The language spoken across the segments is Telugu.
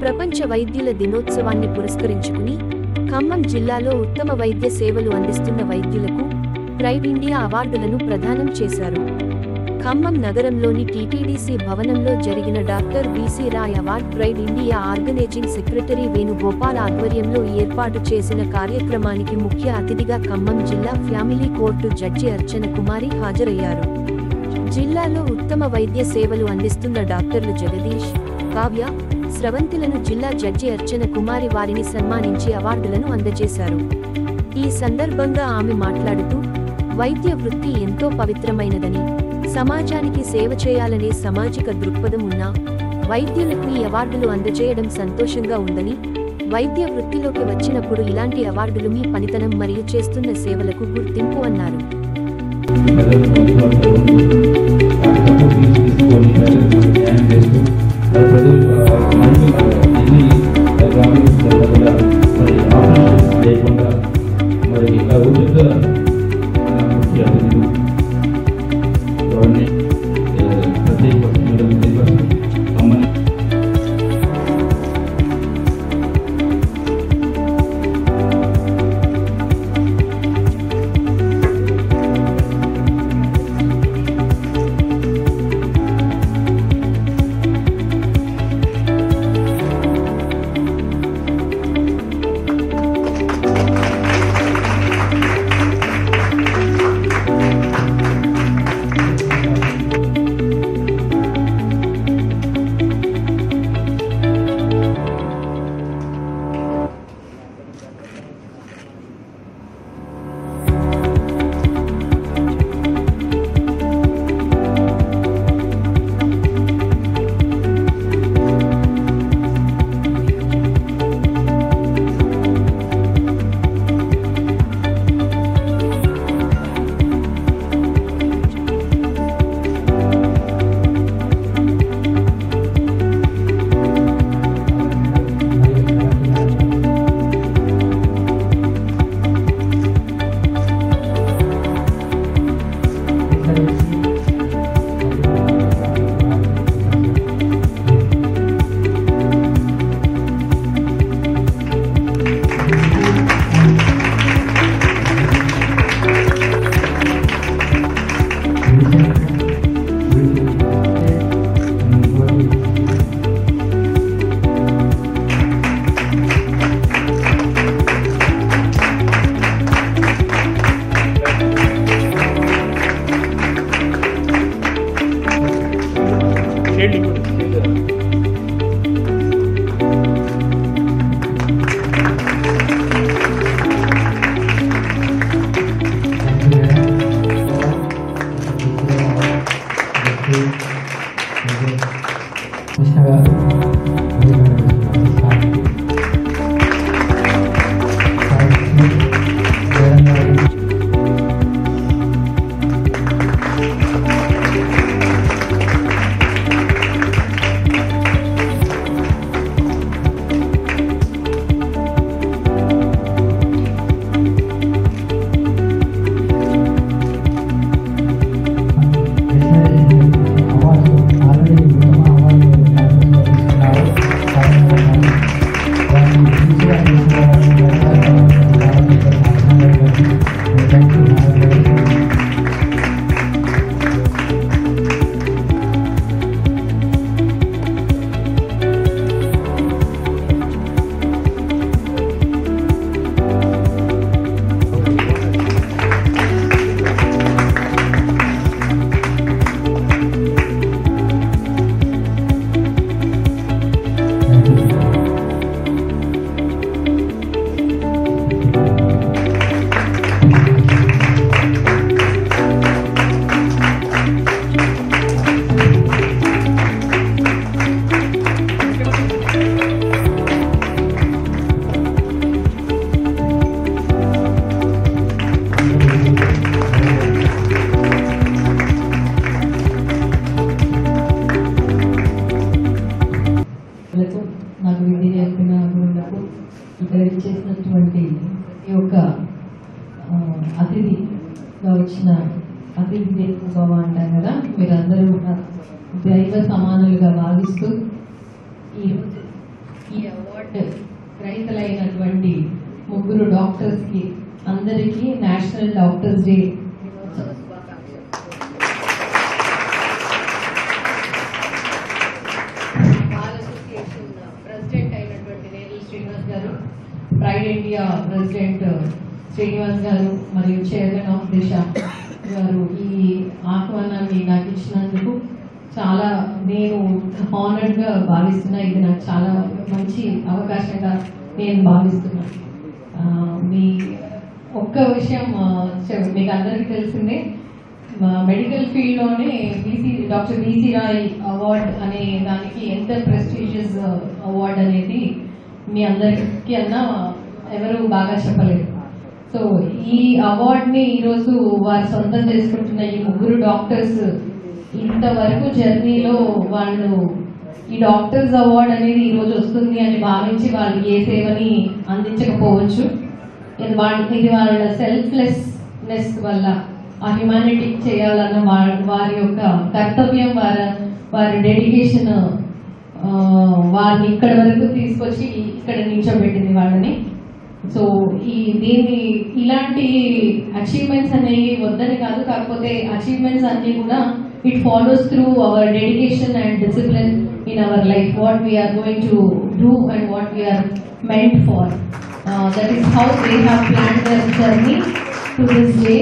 ప్రపంచ వైద్యుల దినోత్సవాన్ని పురస్కరించుకుని ఖమ్మం జిల్లాలో ఉత్తమ వైద్య సేవలు అందిస్తున్న వైద్యులకు ప్రైడ్ ఇండియా అవార్డులను ప్రదానం చేశారు. ఖమ్మం నగరంలోని టీటీడీసీ భవనంలో జరిగిన doctor BC Roy award pride India organizing secretary Venugopal ఆధ్వర్యంలో ఏర్పాటు చేసిన కార్యక్రమానికి ముఖ్య అతిథిగా ఖమ్మం జిల్లా family court judge Archana Kumari హాజరయ్యారు. జిల్లాలో ఉత్తమ వైద్య సేవలు అందిస్తున్న డాక్టర్లు జగదీష్, కావ్య, స్రవంతిలను జిల్లా జడ్జి అర్చన కుమారి వారిని సన్మానించి అవార్డులను అందజేశారు. ఈ సందర్భంగా ఆమె మాట్లాడుతూ, వైద్య వృత్తి ఎంతో పవిత్రమైనదని, సమాజానికి సేవ చేయాలనే సామాజిక దృక్పథం ఉన్న వైద్యులకు ఈ అవార్డులు అందజేయడం సంతోషంగా ఉందని, వైద్య వృత్తిలోకి వచ్చినప్పుడు ఇలాంటి అవార్డులు మీ పనితనం మరియు చేస్తున్న సేవలకు గుర్తింపు అన్నారు. అతిథిగా వచ్చిన అతిథి భవ అంటాం కదా, మీరందరూ దైవ సమానులుగా భావిస్తూ ఈరోజు ఈ అవార్డు గ్రహీతలైనటువంటి ముగ్గురు డాక్టర్స్కి అందరికీ నేషనల్ డాక్టర్స్ డే ప్రెసిడెంట్ అయినటువంటి నేరల్ శ్రీనివాస్ గారు, ప్రైడ్ ఇండియా ప్రెసిడెంట్ శ్రీనివాస్ గారు మరియు చైర్మన్ ఆఫ్ దిశ గారు ఈ ఆహ్వానాన్ని నాకు ఇచ్చినందుకు చాలా నేను హానర్డ్గా భావిస్తున్నా. ఇది నాకు చాలా మంచి అవకాశంగా నేను భావిస్తున్నా. మీ ఒక్క విషయం మీకు అందరికీ తెలిసిందే, మెడికల్ ఫీల్డ్లోనే డాక్టర్ బీసీ రాయ్ అవార్డ్ అనే దానికి ఎంత ప్రెస్టీజియస్ అవార్డ్ అనేది మీ అందరికీ అన్నా ఎవరు బాగా చెప్పలేరు. సో ఈ అవార్డ్ని ఈరోజు వారు సొంతం చేసుకుంటున్న ఈ ముగ్గురు డాక్టర్స్ ఇంతవరకు జర్నీలో వాళ్ళు ఈ డాక్టర్స్ అవార్డ్ అనేది ఈరోజు వస్తుంది అని భావించి వాళ్ళు ఏ సేవని అందించకపోవచ్చు. ఇది వాళ్ళ సెల్ఫ్లెస్నెస్ వల్ల ఆ హ్యుమానిటీ చేయాలన్న వారి యొక్క కర్తవ్యం, వారి డెడికేషన్ వారిని ఇక్కడి వరకు తీసుకొచ్చి ఇక్కడ నిల్చోబెట్టింది వాళ్ళని. సో ఇలాంటి అచీవ్మెంట్స్ అనేవి వద్దని కాదు, కాకపోతే అచీవ్మెంట్స్ అన్ని కూడా it follows through our dedication and discipline in our life, what we're going to do and what we're meant for. That is how they have plan their journey to this day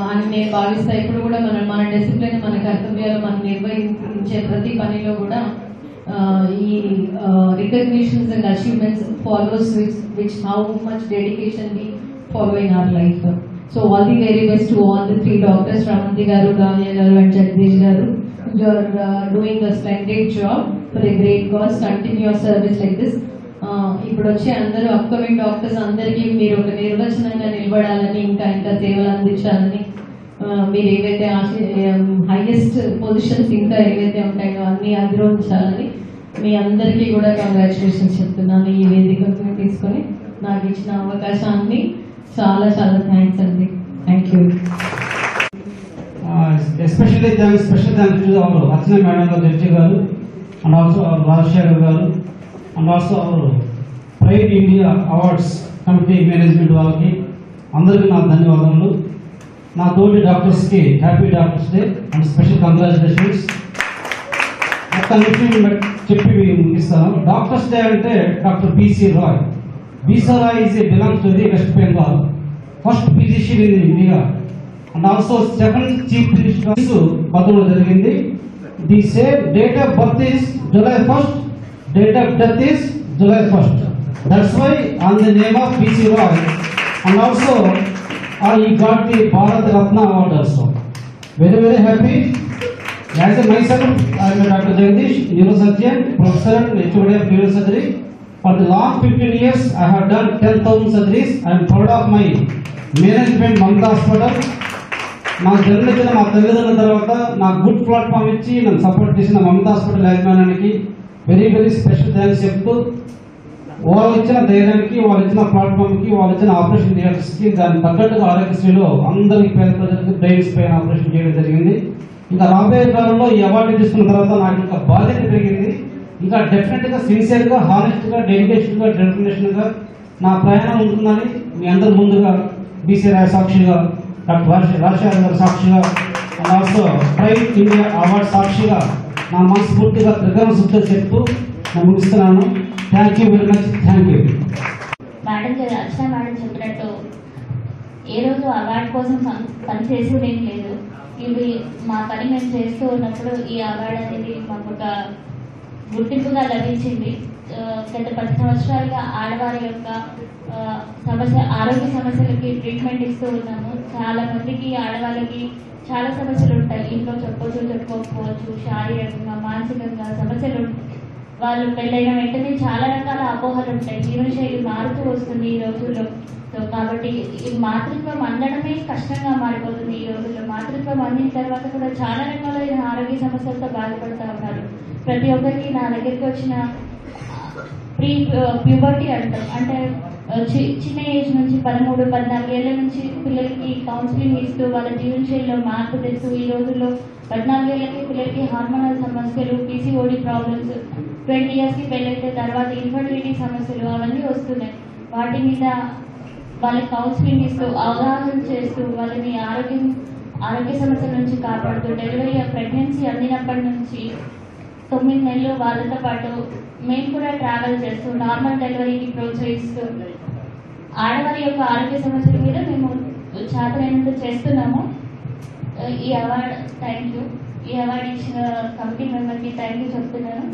అని నేను భావిస్తాను. ఇప్పుడు కూడా మన డిసిప్లిన్, మన కర్తవ్యాలు మనం నిర్వహించే ప్రతి పనిలో కూడా ఈ recognitions and achievements follows which how much dedication we follow in our life. So all the very best to all the three doctors, Ramanti garu, Gavya garu and Jagdish garu. You are doing a splendid job for a great cause. Continue your service like this. ఇప్పుడు వచ్చే అందరూ అప్కమింగ్ డాక్టర్స్ అందరికీ మీరు ఒక నిర్వచనంగా నిలబడాలని, ఇంకా సేవలు అందించాలని, మీరు ఏవైతే హైయెస్ట్ పొజిషన్స్ ఇంకా ఏవైతే ఉంటాయో అన్ని అధిరోహించాలని మీ అందరికీ కూడా కంగ్రాచులేషన్స్ చెప్తున్నాను. ఈ వేదికను తీసుకొని నాకు ఇచ్చిన అవకాశాన్ని చాలా చాలా థ్యాంక్స్ అండి. Thank you. Especially special thanks to our Archana madam garu, judge garu, and also our Rajasekhar garu, and also our pride India awards committee management వాళ్ళకి అందరికీ నా ధన్యవాదములు. నా తోటి డాక్టర్స్కి happy doctors day and special congratulations. ఒక్క నిమిషం చెప్పి ముగిస్తాను. డాక్టర్స్ డే అంటే doctor BC Roy. B C Roy belongs to the West Bengal, first physician in India and also second chief minister పదవులు జరిగింది. The same date of birth is July 1st, date of death is July 1st. That's why on the name of BC Roy, and also he got the Bharat Ratna award also. Very very happy. As a myself, I am Dr. Jagdish, neurosurgeon, professor, HOD of neurosurgery. For the last 15 years, I have done 10,000 surgeries. I am proud of my management, Mamta Hospital. నాకు జన్మదిన మా తల్లిదండ్రుల తర్వాత నాకు గుడ్ ప్లాట్ఫామ్ ఇచ్చి నన్ను సపోర్ట్ చేసిన మమతా హాస్పిటల్ యాజమాన్యానికి వెరీ వెరీ స్పెషల్ థ్యాంక్స్ చెప్తూ, వాళ్ళు ఇచ్చిన ధైర్యానికి, వాళ్ళు ఇచ్చిన ప్లాట్ఫామ్కి, వాళ్ళు ఇచ్చిన ఆపరేషన్ థియేటర్స్కి దానికి తగ్గట్టుగా ఆరోగ్యశ్రీలో అందరికీ పేద ప్రజలకు బ్రెయిన్స్ పైన ఆపరేషన్ చేయడం జరిగింది. ఇంకా రాబోయే కాలంలో ఈ అవార్డు తీసుకున్న తర్వాత నాకు ఇంకా బాధ్యత పెరిగింది. ఇంకా డెఫినెట్గా సిన్సియర్గా, హానెస్ట్గా, డెడికేషన్గా, డెటర్మినేషన్గా నా ప్రయాణం ఉంటుందని మీ అందరి ముందుగా బీసీ రాయ్ సాక్షిగా, డాక్టర్ రాజశేఖర్ గారు సాక్షిగా, and also pride India award సాక్షిగా నా మనస్ఫూర్తిగా కృతజ్ఞతలు చెప్తూ నేను ముగిస్తున్నాను. Thank you very much. Thank you. Madam గారు, అర్చన మేడం చెప్పినట్టు ఏ రోజు అవార్డు కోసం పనిచేసేది ఏం లేదు. ఇవి మా పని మేము చేస్తూ ఉన్నప్పుడు ఈ అవార్డు అనేది మాకు ఒక గుర్తింపుగా లభించింది. గత 10 సంవత్సరాలుగా ఆడవారి యొక్క ఆరోగ్య సమస్యలకి ట్రీట్మెంట్ ఇస్తూ ఉన్నాము. చాలా మందికి ఆడవాళ్ళకి చాలా సమస్యలు ఉంటాయి. ఇంట్లో చెప్పుకోకపోవచ్చు, శారీరకంగా, మానసికంగా సమస్యలు ఉంటాయి. వాళ్ళు పెళ్ళైన వెంటనే చాలా రకాల అపోహలు ఉంటాయి. జీవనశైలి మారుతూ వస్తుంది ఈ రోజుల్లో. సో కాబట్టి ఈ మాతృత్వం అందడమే కష్టంగా మారిపోతుంది ఈ రోజుల్లో. మాతృత్వం అందిన తర్వాత కూడా చాలా రకాలైన ఆరోగ్య సమస్యలతో బాధపడుతూ ఉన్నారు. ప్రతి ఒక్కరికి నా దగ్గరికి వచ్చిన ప్యూబర్టీ అంటాం, అంటే చిన్న ఏజ్ నుంచి 13-14 ఏళ్ళ నుంచి పిల్లలకి కౌన్సిలింగ్ ఇస్తూ వాళ్ళ జీవనశైలిలో మార్పు తెస్తూ ఈ రోజుల్లో 14 ఏళ్ళకి పిల్లలకి హార్మోనల్ సమస్యలు, పీసీఓడి ప్రాబ్లమ్స్, 20 ఇయర్స్కి పెళ్ళైతే తర్వాత ఇన్ఫర్టిలిటీ సమస్యలు అవన్నీ వస్తున్నాయి. వాటి మీద వాళ్ళకి కౌన్సిలింగ్ ఇస్తూ అవగాహన చేస్తూ వాళ్ళని ఆరోగ్య సమస్యల నుంచి కాపాడుతూ డెలివరీ ప్రెగ్నెన్సీ అందినప్పటి నుంచి 9 నెలలు వాళ్ళతో పాటు మేము కూడా ట్రావెల్ చేస్తూ నార్మల్ డెలివరీకి ప్రోత్సహిస్తూ ఆడవారి యొక్క ఆరోగ్య సమస్యల మీద మేము చేతనైనంత చేస్తున్నాము. ఈ అవార్డు ఇచ్చిన కమిటీ మెంబర్కి థ్యాంక్ యూ చెప్తున్నాను.